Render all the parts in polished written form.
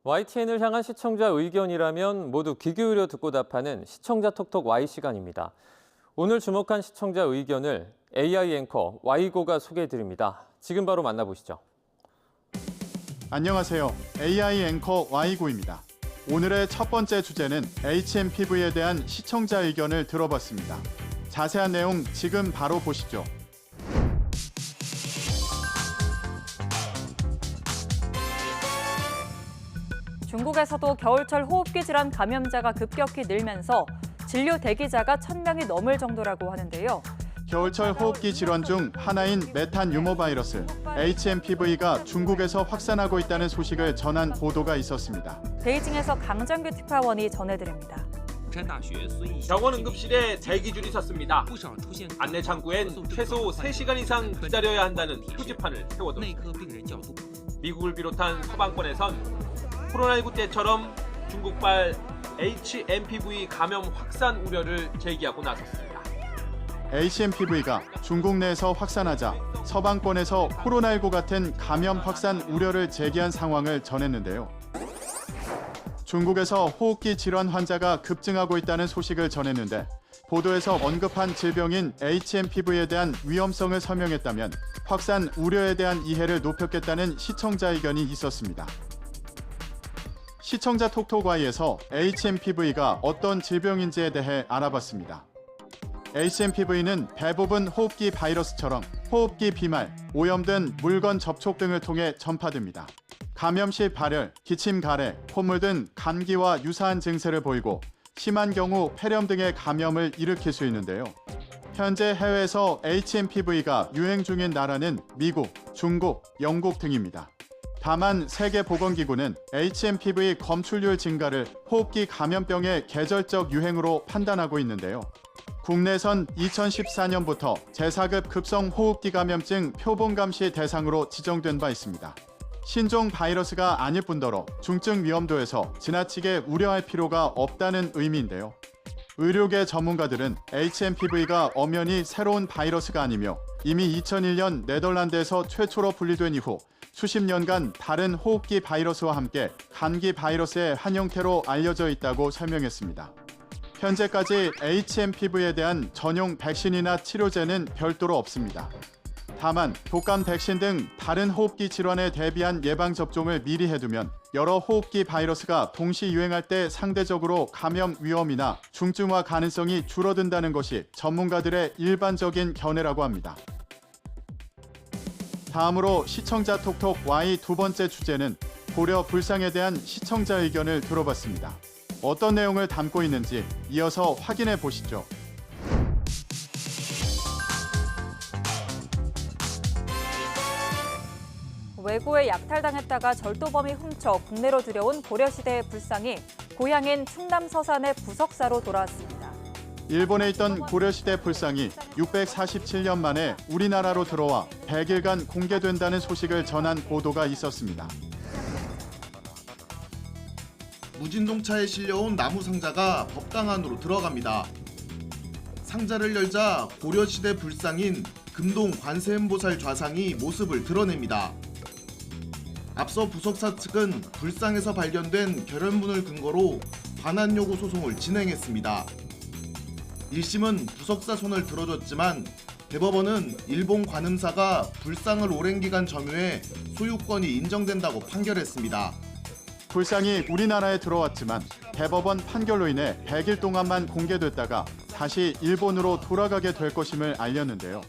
YTN을 향한 시청자 의견이라면 모두 귀 기울여 듣고 답하는 시청자 톡톡 Y 시간입니다. 오늘 주목한 시청자 의견을 AI 앵커 Y고가 소개해드립니다. 지금 바로 만나보시죠. 안녕하세요. AI 앵커 Y고입니다. 오늘의 첫 번째 주제는 HMPV에 대한 시청자 의견을 들어봤습니다. 자세한 내용 지금 바로 보시죠. 중국에서도 겨울철 호흡기 질환 감염자가 급격히 늘면서 진료 대기자가 1,000명이 넘을 정도라고 하는데요. 겨울철 호흡기 질환 중 하나인 메탄 유모바이러스 HMPV가 중국에서 확산하고 있다는 소식을 전한 보도가 있었습니다. 베이징에서 강정규 특파원이 전해드립니다. 병원 응급실에 대기줄이 섰습니다. 안내 창구엔 최소 3시간 이상 기다려야 한다는 표지판을 세워뒀습니다. 미국을 비롯한 서방권에선 코로나19 때처럼 중국발 HMPV 감염 확산 우려를 제기하고 나섰습니다. HMPV가 중국 내에서 확산하자 서방권에서 코로나19 같은 감염 확산 우려를 제기한 상황을 전했는데요. 중국에서 호흡기 질환 환자가 급증하고 있다는 소식을 전했는데 보도에서 언급한 질병인 HMPV에 대한 위험성을 설명했다면 확산 우려에 대한 이해를 높였겠다는 시청자 의견이 있었습니다. 시청자 톡톡Y에서 HMPV가 어떤 질병인지에 대해 알아봤습니다. HMPV는 대부분 호흡기 바이러스처럼 호흡기 비말, 오염 등 물건 접촉 등을 통해 전파됩니다. 감염 시 발열, 기침 가래, 콧물 등 감기와 유사한 증세를 보이고 심한 경우 폐렴 등의 감염을 일으킬 수 있는데요. 현재 해외에서 HMPV가 유행 중인 나라는 미국, 중국, 영국 등입니다. 다만 세계보건기구는 HMPV 검출률 증가를 호흡기 감염병의 계절적 유행으로 판단하고 있는데요. 국내선 2014년부터 제4급 급성 호흡기 감염증 표본 감시 대상으로 지정된 바 있습니다. 신종 바이러스가 아닐 뿐더러 중증 위험도에서 지나치게 우려할 필요가 없다는 의미인데요. 의료계 전문가들은 HMPV가 엄연히 새로운 바이러스가 아니며 이미 2001년 네덜란드에서 최초로 분리된 이후 수십 년간 다른 호흡기 바이러스와 함께 감기 바이러스의 한 형태로 알려져 있다고 설명했습니다. 현재까지 HMPV에 대한 전용 백신이나 치료제는 별도로 없습니다. 다만 독감 백신 등 다른 호흡기 질환에 대비한 예방접종을 미리 해두면 여러 호흡기 바이러스가 동시 유행할 때 상대적으로 감염 위험이나 중증화 가능성이 줄어든다는 것이 전문가들의 일반적인 견해라고 합니다. 다음으로 시청자 톡톡 Y 두 번째 주제는 고려 불상에 대한 시청자 의견을 들어봤습니다. 어떤 내용을 담고 있는지 이어서 확인해 보시죠. 외고에 약탈당했다가 절도범이 훔쳐 국내로 들여온 고려시대의 불상이 고향인 충남 서산의 부석사로 돌아왔습니다. 일본에 있던 고려시대 불상이 647년 만에 우리나라로 들어와 100일간 공개된다는 소식을 전한 보도가 있었습니다. 무진동차에 실려온 나무 상자가 법당 안으로 들어갑니다. 상자를 열자 고려시대 불상인 금동 관세음보살 좌상이 모습을 드러냅니다. 앞서 부석사 측은 불상에서 발견된 결연문을 근거로 반환 요구 소송을 진행했습니다. 1심은 부석사 손을 들어줬지만 대법원은 일본 관음사가 불상을 오랜 기간 점유해 소유권이 인정된다고 판결했습니다. 불상이 우리나라에 들어왔지만 대법원 판결로 인해 100일 동안만 공개됐다가 다시 일본으로 돌아가게 될 것임을 알렸는데요.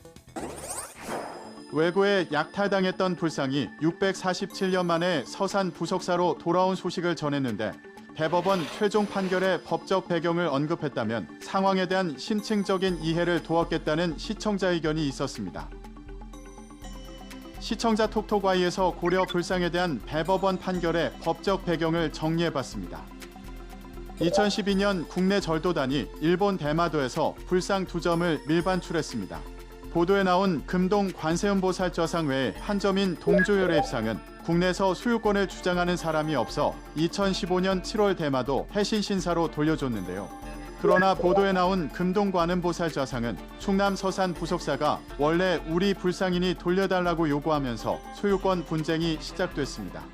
외고에 약탈당했던 불상이 647년 만에 서산 부석사로 돌아온 소식을 전했는데 대법원 최종 판결의 법적 배경을 언급했다면 상황에 대한 심층적인 이해를 도왔겠다는 시청자 의견이 있었습니다. 시청자 톡톡Y에서 고려 불상에 대한 대법원 판결의 법적 배경을 정리해봤습니다. 2012년 국내 절도단이 일본 대마도에서 불상 2점을 밀반출했습니다. 보도에 나온 금동 관세음보살 좌상 외에 한 점인 동조열의 입상은 국내에서 소유권을 주장하는 사람이 없어 2015년 7월 대마도 해신 신사로 돌려줬는데요. 그러나 보도에 나온 금동관음보살 좌상은 충남 서산 부석사가 원래 우리 불상인이 돌려달라고 요구하면서 소유권 분쟁이 시작됐습니다.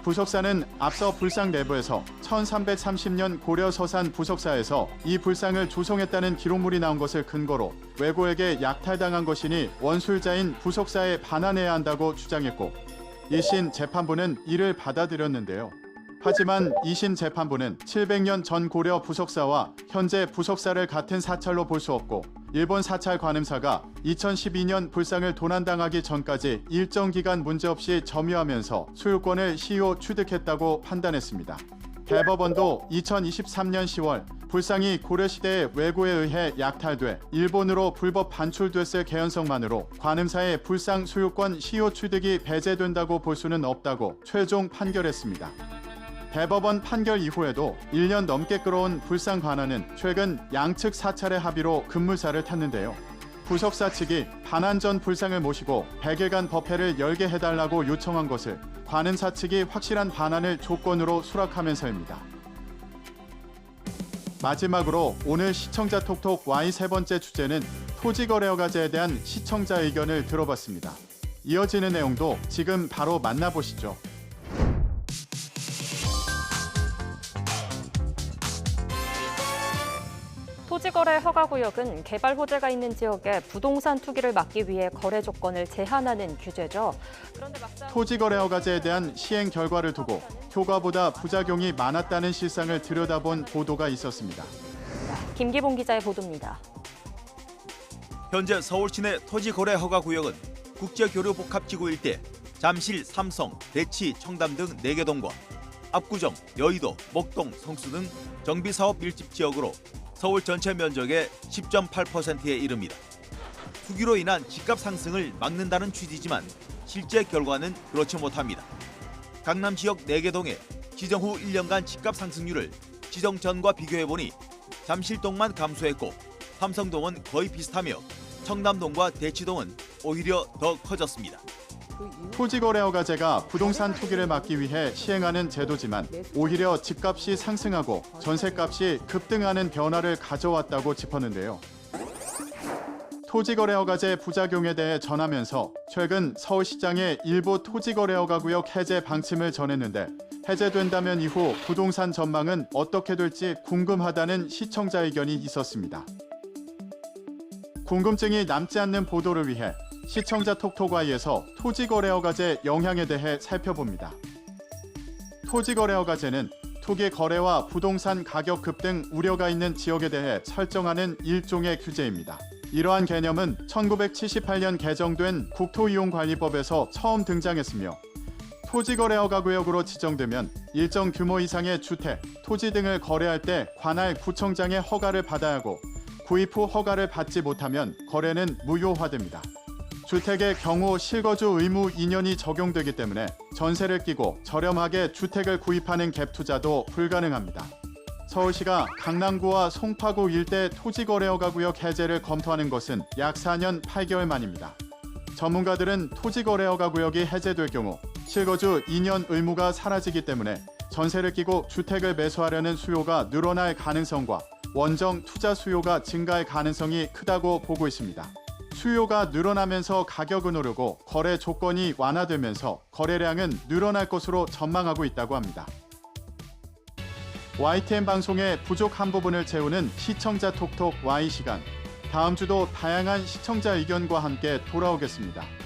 부석사는 앞서 불상 내부에서 1330년 고려 서산 부석사에서 이 불상을 조성했다는 기록물이 나온 것을 근거로 왜고에게 약탈당한 것이니 원술자인 부석사에 반환해야 한다고 주장했고 1심 재판부는 이를 받아들였는데요. 하지만 2심 재판부는 700년 전 고려 부석사와 현재 부석사를 같은 사찰로 볼 수 없고 일본 사찰 관음사가 2012년 불상을 도난당하기 전까지 일정 기간 문제없이 점유하면서 소유권을 시효 취득했다고 판단했습니다. 대법원도 2023년 10월 불상이 고려시대의 왜고에 의해 약탈돼 일본으로 불법 반출됐을 개연성만으로 관음사의 불상 소유권 시효 취득이 배제된다고 볼 수는 없다고 최종 판결했습니다. 대법원 판결 이후에도 1년 넘게 끌어온 불상 관원은 최근 양측 사찰의 합의로 급물살을 탔는데요. 부석사 측이 반환 전 불상을 모시고 100일간 법회를 열게 해달라고 요청한 것을 관음사 측이 확실한 반환을 조건으로 수락하면서입니다. 마지막으로 오늘 시청자 톡톡 Y 세 번째 주제는 토지거래허가제에 대한 시청자 의견을 들어봤습니다. 이어지는 내용도 지금 바로 만나보시죠. 토지거래 허가구역은 개발 호재가 있는 지역에 부동산 투기를 막기 위해 거래 조건을 제한하는 규제죠. 그런데 막상 토지거래허가제에 대한 시행 결과를 두고 효과보다 부작용이 많았다는 실상을 들여다본 보도가 있었습니다. 김기봉 기자의 보도입니다. 현재 서울 시내 토지거래 허가구역은 국제교류복합지구 일대 잠실, 삼성, 대치, 청담 등 4개 동과 압구정, 여의도, 목동, 성수 등 정비사업 밀집 지역으로 서울 전체 면적의 10.8%에 이릅니다. 투기로 인한 집값 상승을 막는다는 취지지만 실제 결과는 그렇지 못합니다. 강남 지역 4개 동의 지정 후 1년간 집값 상승률을 지정 전과 비교해보니 잠실동만 감소했고 삼성동은 거의 비슷하며 청담동과 대치동은 오히려 더 커졌습니다. 토지거래허가제가 부동산 투기를 막기 위해 시행하는 제도지만 오히려 집값이 상승하고 전세값이 급등하는 변화를 가져왔다고 짚었는데요. 토지거래허가제 부작용에 대해 전하면서 최근 서울시장의 일부 토지거래허가구역 해제 방침을 전했는데 해제된다면 이후 부동산 전망은 어떻게 될지 궁금하다는 시청자 의견이 있었습니다. 궁금증이 남지 않는 보도를 위해 시청자 톡톡Y에서 토지거래허가제 영향에 대해 살펴봅니다. 토지거래허가제는 투기 거래와 부동산 가격 급등 우려가 있는 지역에 대해 설정하는 일종의 규제입니다. 이러한 개념은 1978년 개정된 국토이용관리법에서 처음 등장했으며 토지거래허가구역으로 지정되면 일정 규모 이상의 주택, 토지 등을 거래할 때 관할 구청장의 허가를 받아야 하고 구입 후 허가를 받지 못하면 거래는 무효화됩니다. 주택의 경우 실거주 의무 2년이 적용되기 때문에 전세를 끼고 저렴하게 주택을 구입하는 갭 투자도 불가능합니다. 서울시가 강남구와 송파구 일대 토지거래허가구역 해제를 검토하는 것은 약 4년 8개월 만입니다. 전문가들은 토지거래허가구역이 해제될 경우 실거주 2년 의무가 사라지기 때문에 전세를 끼고 주택을 매수하려는 수요가 늘어날 가능성과 원정 투자 수요가 증가할 가능성이 크다고 보고 있습니다. 수요가 늘어나면서 가격은 오르고 거래 조건이 완화되면서 거래량은 늘어날 것으로 전망하고 있다고 합니다. YTN 방송의 부족한 부분을 채우는 시청자 톡톡 Y 시간. 다음 주도 다양한 시청자 의견과 함께 돌아오겠습니다.